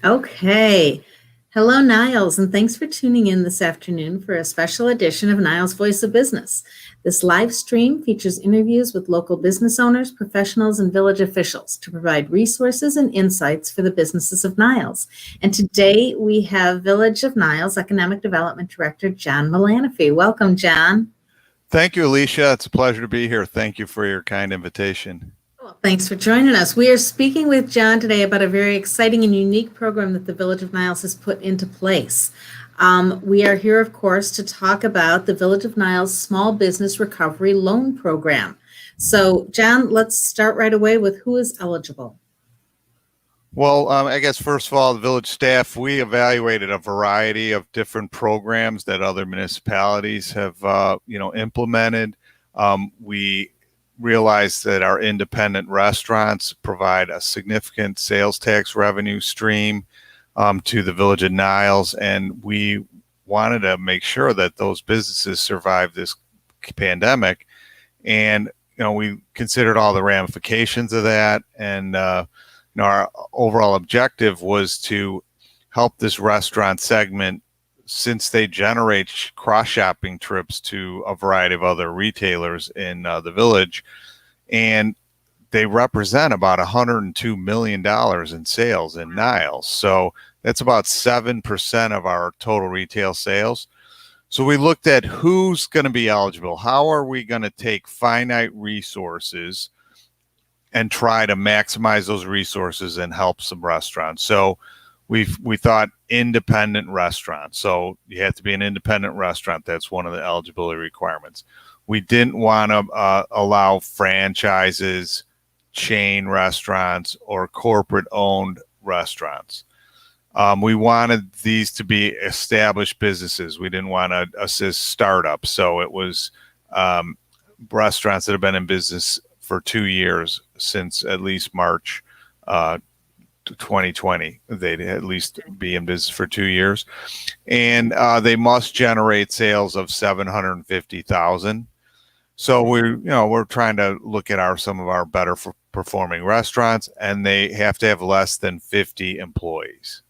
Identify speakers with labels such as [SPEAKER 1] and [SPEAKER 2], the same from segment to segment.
[SPEAKER 1] Okay. Hello, Niles, and thanks for tuning in this afternoon for a special edition of Niles Voice of Business. This live stream features interviews with local business owners, professionals, and village officials to provide resources and insights for the businesses of Niles. And today we have Village of Niles Economic Development Director John Melaniphy. Welcome, John.
[SPEAKER 2] Thank you, Alicia. It's a pleasure to be here. Thank you for your kind invitation.
[SPEAKER 1] Well, thanks for joining us. We are speaking with John today about a very exciting and unique program that the Village of Niles has put into place. We are here, of course, to talk about the Village of Niles Small Business Recovery Loan Program. So, John, let's start right away with who is eligible.
[SPEAKER 2] Well, I guess first of all, the village staff, we evaluated a variety of different programs that other municipalities have, implemented. We realized that our independent restaurants provide a significant sales tax revenue stream to the Village of Niles, and we wanted to make sure that those businesses survive this pandemic. And we considered all the ramifications of that, and our overall objective was to help this restaurant segment, since they generate cross-shopping trips to a variety of other retailers in the village, and they represent about $102 million in sales in Niles. So that's about 7% of our total retail sales. So we looked at who's going to be eligible. How are we going to take finite resources and try to maximize those resources and help some restaurants? So we thought independent restaurants. So you have to be an independent restaurant. That's one of the eligibility requirements. We didn't want to allow franchises, chain restaurants, or corporate owned restaurants. We wanted these to be established businesses. We didn't want to assist startups. So it was restaurants that have been in business for 2 years, since at least March 2020. They'd at least be in business for 2 years, and they must generate sales of $750,000. So we're trying to look at some of our better performing restaurants, and they have to have less than 50 employees,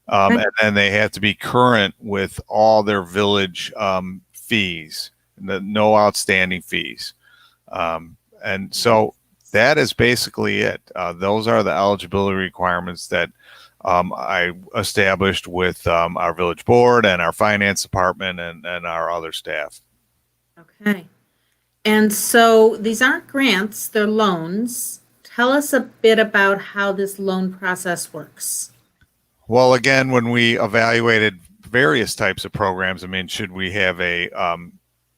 [SPEAKER 2] and then they have to be current with all their village fees, no outstanding fees, and so that is basically it. Those are the eligibility requirements that I established with our village board and our finance department and our other staff.
[SPEAKER 1] Okay. And so these aren't grants, they're loans. Tell us a bit about how this loan process works.
[SPEAKER 2] Well, again, when we evaluated various types of programs, should we have a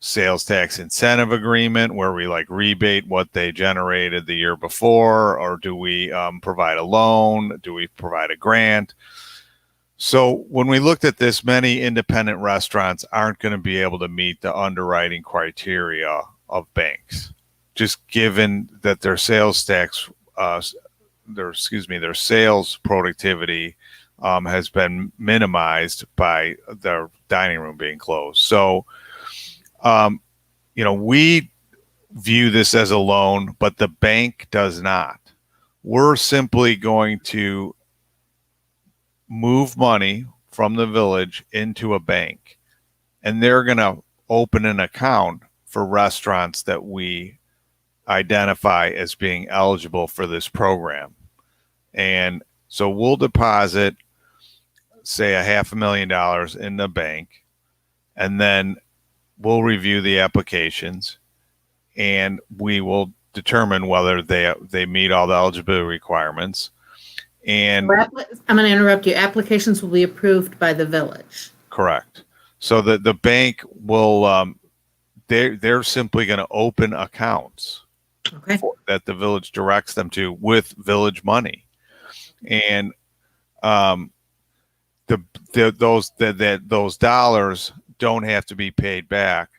[SPEAKER 2] sales tax incentive agreement where we rebate what they generated the year before, or do we provide a loan? Do we provide a grant? So when we looked at this, many independent restaurants aren't going to be able to meet the underwriting criteria of banks, just given that their sales tax, their sales productivity has been minimized by their dining room being closed. So we view this as a loan, but the bank does not. We're simply going to move money from the village into a bank, and they're going to open an account for restaurants that we identify as being eligible for this program. And so we'll deposit, say, $500,000 in the bank, and then we'll review the applications, and we will determine whether they meet all the eligibility requirements. And
[SPEAKER 1] I'm going to interrupt you. Applications will be approved by the village.
[SPEAKER 2] Correct. So the bank will they're simply going to open accounts that the village directs them to with village money, and those dollars don't have to be paid back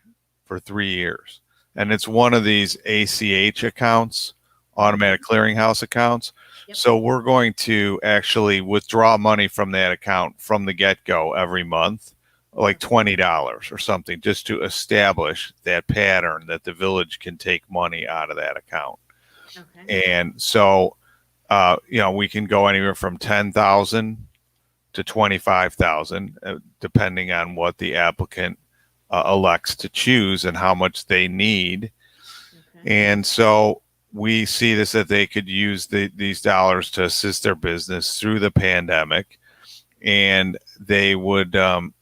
[SPEAKER 2] for 3 years. And it's one of these ACH accounts, automatic clearinghouse accounts. Yep. So we're going to actually withdraw money from that account from the get-go every month, like $20 or something, just to establish that pattern that the village can take money out of that account. Okay. And so, we can go anywhere from $10,000 to 25,000, depending on what the applicant elects to choose and how much they need.
[SPEAKER 1] Okay.
[SPEAKER 2] And so we see this that they could use these dollars to assist their business through the pandemic, and they wouldn't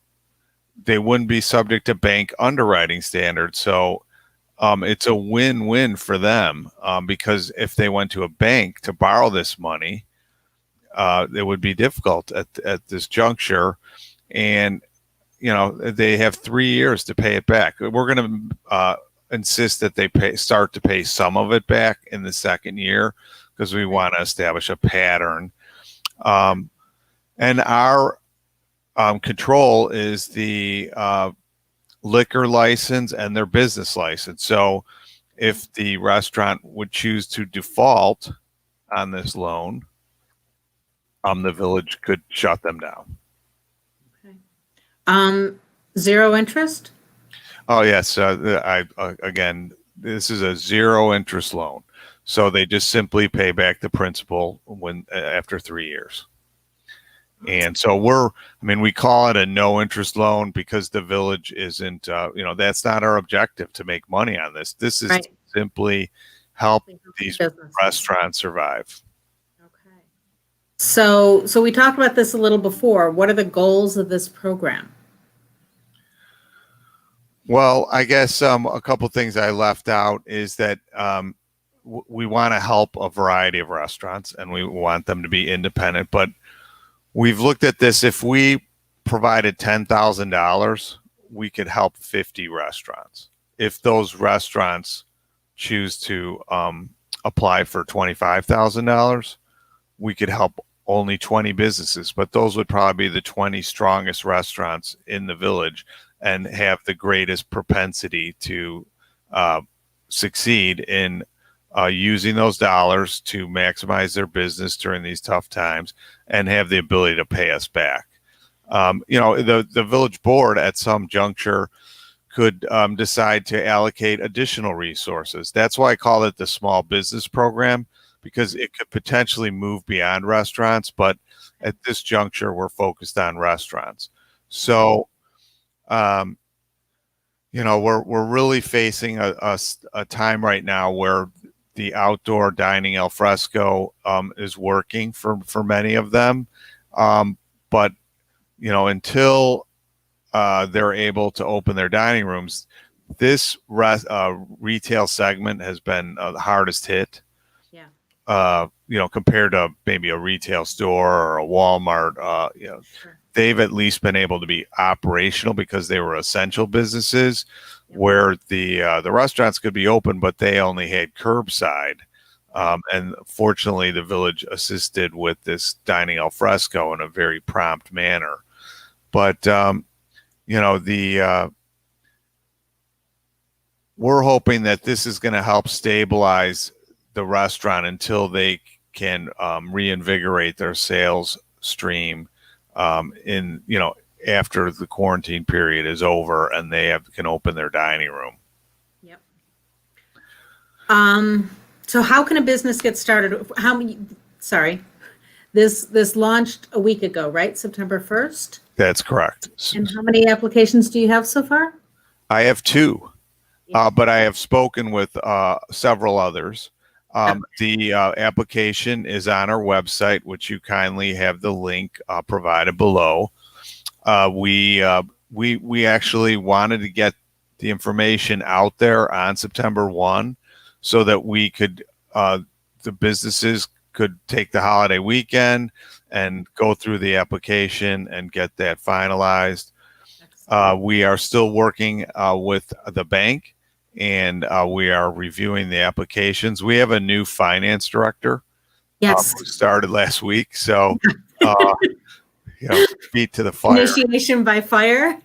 [SPEAKER 2] be subject to bank underwriting standards. So it's a win-win for them, because if they went to a bank to borrow this money, it would be difficult at this juncture. And they have 3 years to pay it back. We're going to insist that they start to pay some of it back in the second year, because we want to establish a pattern. And our control is the liquor license and their business license. So if the restaurant would choose to default on this loan, the village could shut them down.
[SPEAKER 1] Okay. Zero interest?
[SPEAKER 2] Oh yes. Again, this is a zero interest loan, so they just simply pay back the principal after 3 years. And so we call it a no interest loan because the village isn't, that's not our objective to make money on this. This is
[SPEAKER 1] Right.
[SPEAKER 2] simply help these
[SPEAKER 1] Businesses.
[SPEAKER 2] restaurants survive.
[SPEAKER 1] Okay. So we talked about this a little before. What are the goals of this program?
[SPEAKER 2] Well, I guess a couple things I left out is that we want to help a variety of restaurants, and we want them to be independent. But we've looked at this. If we provided $10,000, we could help 50 restaurants. If those restaurants choose to apply for $25,000, we could help only 20 businesses. But those would probably be the 20 strongest restaurants in the village and have the greatest propensity to succeed in using those dollars to maximize their business during these tough times and have the ability to pay us back. The village board at some juncture could decide to allocate additional resources. That's why I call it the small business program, because it could potentially move beyond restaurants. But at this juncture, we're focused on restaurants. So, we're really facing a time right now where the outdoor dining al fresco is working for many of them. But until they're able to open their dining rooms, this retail segment has been the hardest hit. Yeah. Compared to maybe a retail store or a Walmart, sure. They've at least been able to be operational because they were essential businesses. Yep. Where the restaurants could be open, but they only had curbside. And fortunately, the village assisted with this dining al fresco in a very prompt manner. But we're hoping that this is going to help stabilize the restaurant until they can reinvigorate their sales stream after the quarantine period is over and they can open their dining room.
[SPEAKER 1] Yep. So how can a business get started? This launched a week ago, right? September 1st?
[SPEAKER 2] That's correct.
[SPEAKER 1] And how many applications do you have so far?
[SPEAKER 2] I have 2, but I have spoken with several others. The application is on our website, which you kindly have the link provided below. We actually wanted to get the information out there on September 1 so that we could, the businesses could take the holiday weekend and go through the application and get that finalized. We are still working with the bank, and we are reviewing the applications. We have a new finance director.
[SPEAKER 1] Yes.
[SPEAKER 2] Who started last week. So, feet to the fire.
[SPEAKER 1] Initiation by fire.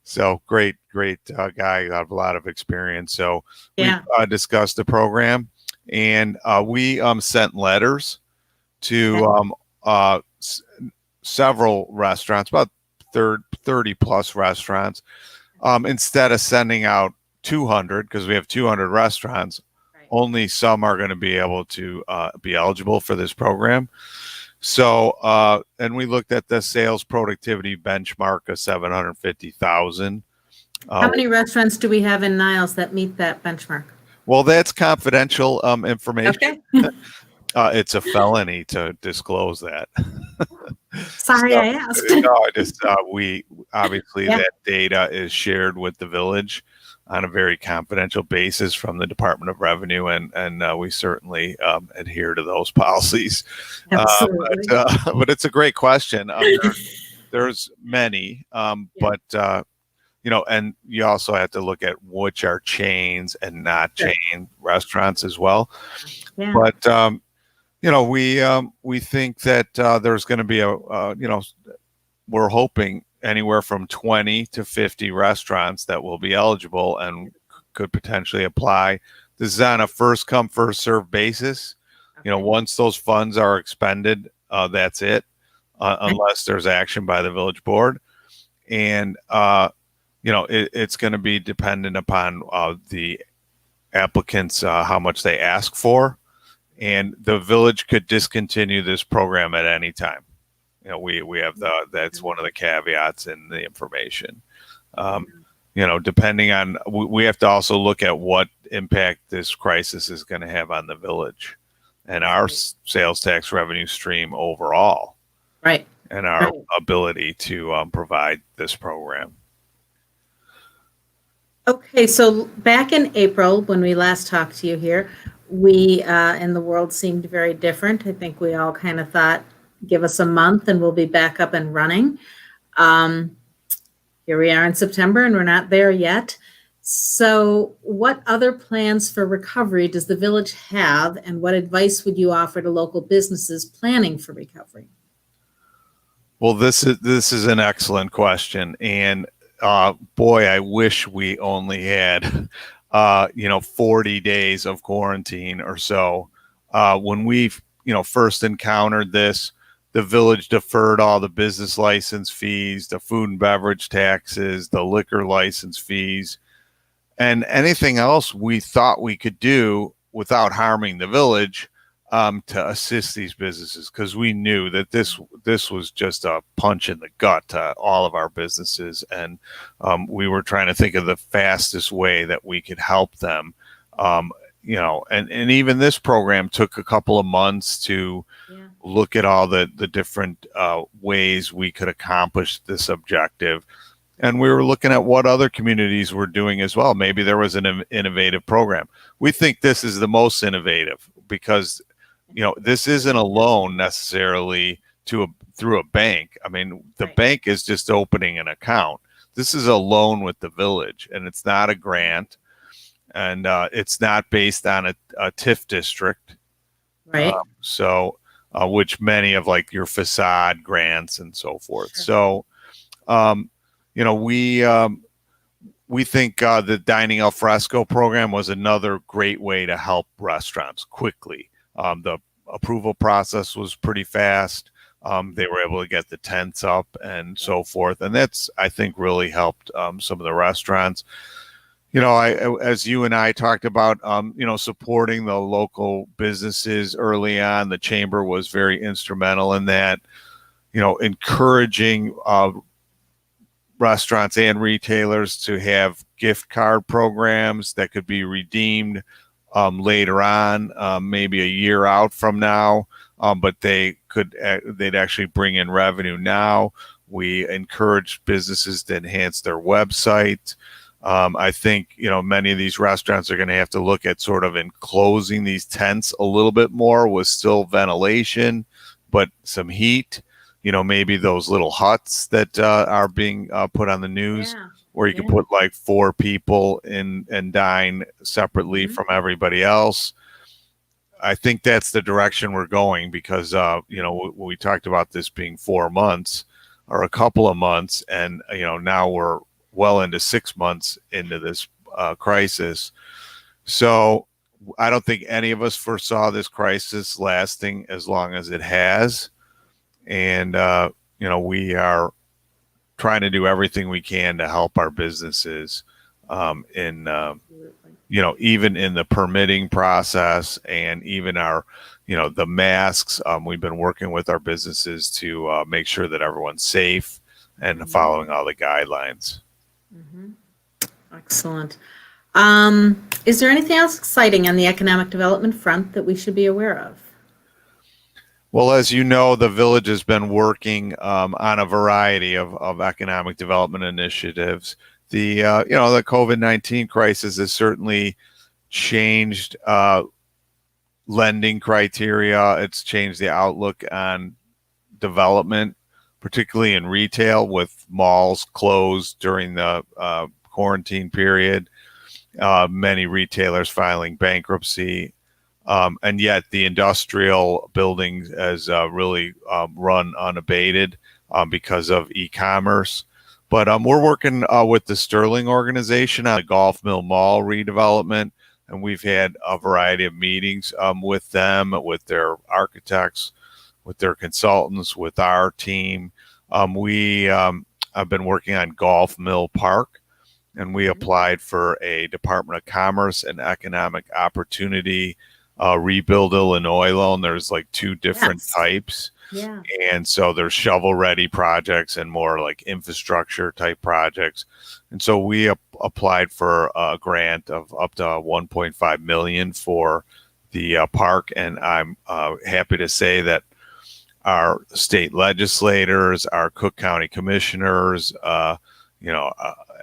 [SPEAKER 2] So great guy, got a lot of experience. So
[SPEAKER 1] yeah.
[SPEAKER 2] We discussed the program, and we sent letters to several restaurants, about 30 plus restaurants. Instead of sending out 200, because we have 200 restaurants, right. Only some are going to be able to be eligible for this program. So, and we looked at the sales productivity benchmark of 750,000.
[SPEAKER 1] How many restaurants do we have in Niles that meet that benchmark?
[SPEAKER 2] Well, that's confidential information.
[SPEAKER 1] Okay.
[SPEAKER 2] It's a felony to disclose that.
[SPEAKER 1] Sorry,
[SPEAKER 2] So,
[SPEAKER 1] I asked.
[SPEAKER 2] no, we obviously
[SPEAKER 1] Yeah.
[SPEAKER 2] that data is shared with the village on a very confidential basis from the Department of Revenue, and we certainly adhere to those policies.
[SPEAKER 1] Absolutely.
[SPEAKER 2] But it's a great question. There's many, but and you also have to look at which are chains and not chain restaurants as well.
[SPEAKER 1] Yeah.
[SPEAKER 2] But we think that there's going to be we're hoping anywhere from 20 to 50 restaurants that will be eligible and could potentially apply. This is on a first come, first serve basis. Once those funds are expended, that's it, unless there's action by the village board. And, it's going to be dependent upon the applicants, how much they ask for. And the village could discontinue this program at any time. We have that's one of the caveats in the information. Depending on, we have to also look at what impact this crisis is going to have on the village and our sales tax revenue stream overall.
[SPEAKER 1] Right.
[SPEAKER 2] And our ability to provide this program.
[SPEAKER 1] Okay, so back in April, when we last talked to you here, we and the world seemed very different. I think we all kind of thought, give us a month and we'll be back up and running. Here we are in September and we're not there yet. So what other plans for recovery does the village have, and what advice would you offer to local businesses planning for recovery?
[SPEAKER 2] Well, this is an excellent question. And boy, I wish we only had 40 days of quarantine or so. When we first encountered this, the village deferred all the business license fees, the food and beverage taxes, the liquor license fees, and anything else we thought we could do without harming the village to assist these businesses, because we knew that this was just a punch in the gut to all of our businesses, and we were trying to think of the fastest way that we could help them. And even this program took a couple of months to look at all the different ways we could accomplish this objective. And we were looking at what other communities were doing as well. Maybe there was an innovative program. We think this is the most innovative because, this isn't a loan necessarily through a bank. I mean, the bank is just opening an account. This is a loan with the village, and it's not a grant, and it's not based on a TIF district.
[SPEAKER 1] Right.
[SPEAKER 2] Which many of like your facade grants and so forth. Sure. So, we think the dining al fresco program was another great way to help restaurants quickly. The approval process was pretty fast. They were able to get the tents up and so forth. And that's, I think, really helped some of the restaurants. As you and I talked about, supporting the local businesses early on, the chamber was very instrumental in that, encouraging restaurants and retailers to have gift card programs that could be redeemed later on, maybe a year out from now, but they'd actually bring in revenue now. We encourage businesses to enhance their website. I think, many of these restaurants are going to have to look at sort of enclosing these tents a little bit more with still ventilation, but some heat, maybe those little huts that are being put on the news where you can put like 4 people in and dine separately from everybody else. I think that's the direction we're going because, we talked about this being 4 months or a couple of months, and, now we're well into 6 months into this crisis. So I don't think any of us foresaw this crisis lasting as long as it has. And, we are trying to do everything we can to help our businesses even in the permitting process, and even our the masks. We've been working with our businesses to make sure that everyone's safe and following all the guidelines.
[SPEAKER 1] Mm-hmm. Excellent. Is there anything else exciting on the economic development front that we should be aware of?
[SPEAKER 2] Well, as you know, the village has been working on a variety of economic development initiatives. The COVID-19 crisis has certainly changed lending criteria. It's changed the outlook on development, particularly in retail, with malls closed during the quarantine period. Many retailers filing bankruptcy. And yet the industrial building has really run unabated because of e-commerce. But we're working with the Sterling organization on the Golf Mill Mall redevelopment, and we've had a variety of meetings with them, with their architects, with their consultants, with our team. We have been working on Golf Mill Park, and we applied for a Department of Commerce and Economic Opportunity Rebuild Illinois loan. There's like two different types.
[SPEAKER 1] Yeah.
[SPEAKER 2] And so there's shovel ready projects and more like infrastructure type projects. And so we applied for a grant of up to 1.5 million for the park. And I'm happy to say that our state legislators, our Cook County commissioners,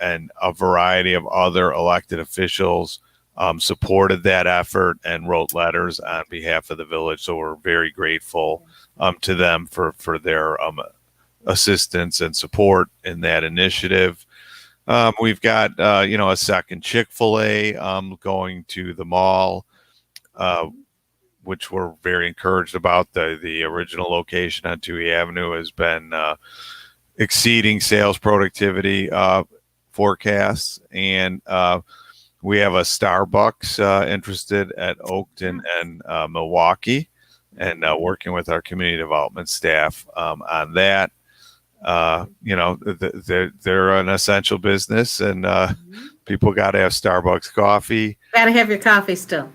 [SPEAKER 2] and a variety of other elected officials supported that effort and wrote letters on behalf of the village. So we're very grateful to them for their assistance and support in that initiative. We've got a second Chick-fil-A going to the mall, which we're very encouraged about. The original location on Toohey Avenue has been exceeding sales productivity forecasts, and we have a Starbucks interested at Oakton and Milwaukee, and working with our community development staff on that. They're an essential business, and people got to have Starbucks coffee.
[SPEAKER 1] Got to have your coffee still.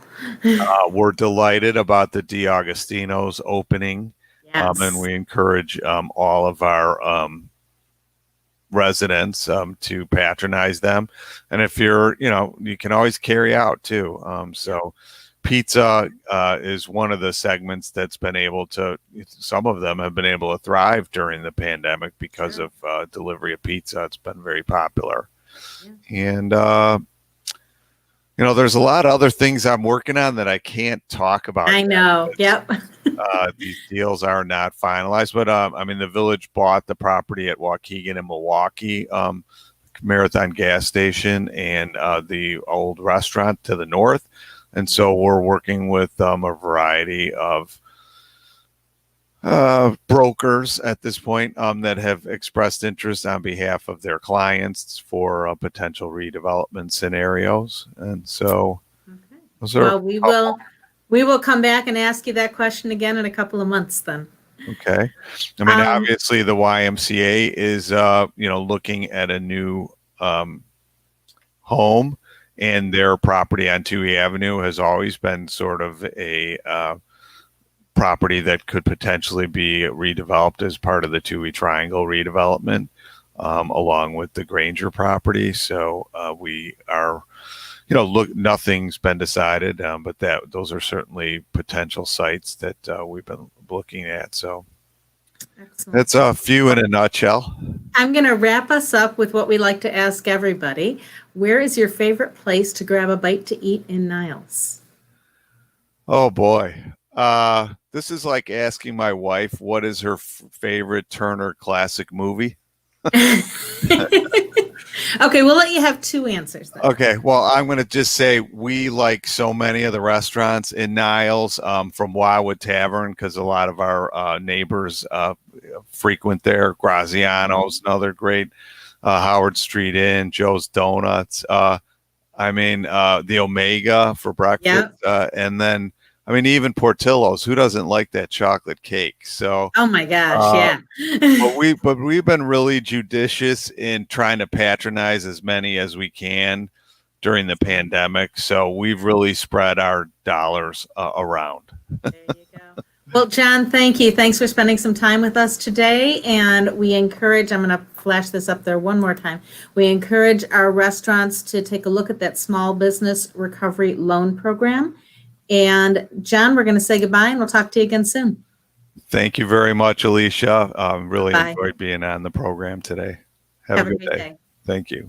[SPEAKER 2] We're delighted about the DiAgostino's opening, and we encourage all of our residents to patronize them. And if you're, you can always carry out too. So pizza is one of the segments that's been able to, some of them have been able to thrive during the pandemic because of delivery of pizza. It's been very popular. And, there's a lot of other things I'm working on that I can't talk about.
[SPEAKER 1] I know. Yep.
[SPEAKER 2] These deals are not finalized, but the village bought the property at Waukegan and Milwaukee, Marathon gas station, and the old restaurant to the north. And so we're working with a variety of brokers at this point that have expressed interest on behalf of their clients for potential redevelopment scenarios. And so
[SPEAKER 1] we will come back and ask you that question again in a couple of months then.
[SPEAKER 2] Okay. Obviously the YMCA is, looking at a new home, and their property on Toohey Avenue has always been sort of a property that could potentially be redeveloped as part of the Toohey Triangle redevelopment, along with the Granger property. So we are, nothing's been decided, but those are certainly potential sites that we've been looking at. So excellent. That's a few in a nutshell.
[SPEAKER 1] I'm going to wrap us up with what we like to ask everybody. Where is your favorite place to grab a bite to eat in Niles?
[SPEAKER 2] Oh boy. This is like asking my wife what is her favorite Turner classic movie.
[SPEAKER 1] Okay, we'll let you have two answers then.
[SPEAKER 2] Okay, well, I'm going to just say we like so many of the restaurants in Niles, from Wildwood Tavern, because a lot of our neighbors frequent there. Graziano's, another great, Howard Street Inn, Joe's Donuts. The Omega for breakfast, and then even Portillo's. Who doesn't like that chocolate cake? So,
[SPEAKER 1] oh my gosh,
[SPEAKER 2] but we've been really judicious in trying to patronize as many as we can during the pandemic. So we've really spread our dollars around.
[SPEAKER 1] There you go. Well, John, thank you. Thanks for spending some time with us today. And we encourage, I'm going to flash this up there one more time. We encourage our restaurants to take a look at that small business recovery loan program. And John, we're going to say goodbye and we'll talk to you again soon.
[SPEAKER 2] Thank you very much, Alicia. Really
[SPEAKER 1] Bye.
[SPEAKER 2] enjoyed being on the program today.
[SPEAKER 1] Have a great day.
[SPEAKER 2] Thank you.